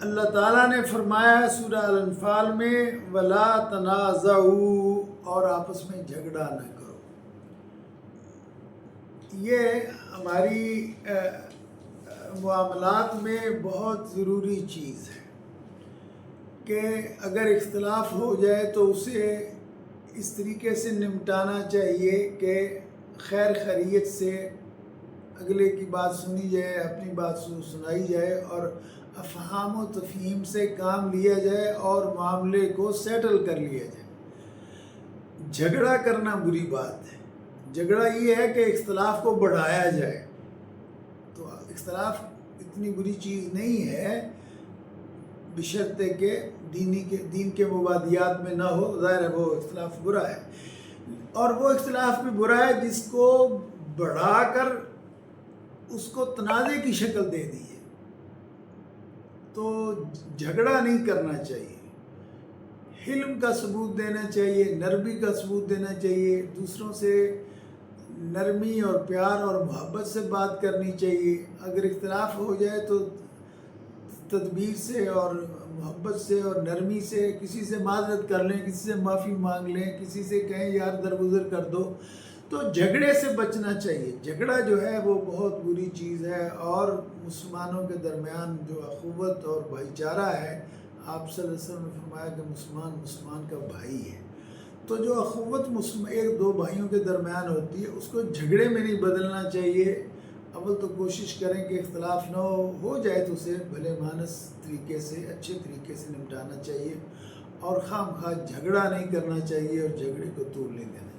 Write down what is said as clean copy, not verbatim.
اللہ تعالیٰ نے فرمایا سورہ الانفال میں وَلَا تَنَازَعُوا، اور آپس میں جھگڑا نہ کرو۔ یہ ہماری معاملات میں بہت ضروری چیز ہے کہ اگر اختلاف ہو جائے تو اسے اس طریقے سے نمٹانا چاہیے کہ خیر خیریت سے اگلے کی بات سنی جائے، اپنی بات سنائی جائے اور افہام و تفہیم سے کام لیا جائے اور معاملے کو سیٹل کر لیا جائے۔ جھگڑا کرنا بری بات ہے۔ جھگڑا یہ ہے کہ اختلاف کو بڑھایا جائے، تو اختلاف اتنی بری چیز نہیں ہے بشرطے کہ دین کے مبادیات میں نہ ہو۔ ظاہر ہے وہ اختلاف برا ہے، اور وہ اختلاف بھی برا ہے جس کو بڑھا کر اس کو تنازع کی شکل دے دی ہے۔ تو جھگڑا نہیں کرنا چاہیے، حلم کا ثبوت دینا چاہیے، نرمی کا ثبوت دینا چاہیے، دوسروں سے نرمی اور پیار اور محبت سے بات کرنی چاہیے۔ اگر اختلاف ہو جائے تو تدبیر سے اور محبت سے اور نرمی سے کسی سے معذرت کر لیں، کسی سے معافی مانگ لیں، کسی سے کہیں یار درگزر کر دو۔ تو جھگڑے سے بچنا چاہیے۔ جھگڑا جو ہے وہ بہت بری چیز ہے، اور مسلمانوں کے درمیان جو اخوت اور بھائی چارہ ہے، آپ صلی اللہ علیہ وسلم نے فرمایا کہ مسلمان کا بھائی ہے۔ تو جو اخوت ایک دو بھائیوں کے درمیان ہوتی ہے، اس کو جھگڑے میں نہیں بدلنا چاہیے۔ اول تو کوشش کریں کہ اختلاف نہ ہو جائے تو اسے بھلے مانس طریقے سے، اچھے طریقے سے نمٹانا چاہیے، اور خواہ جھگڑا نہیں کرنا چاہیے اور جھگڑے کو طول نہیں دینا چاہیے۔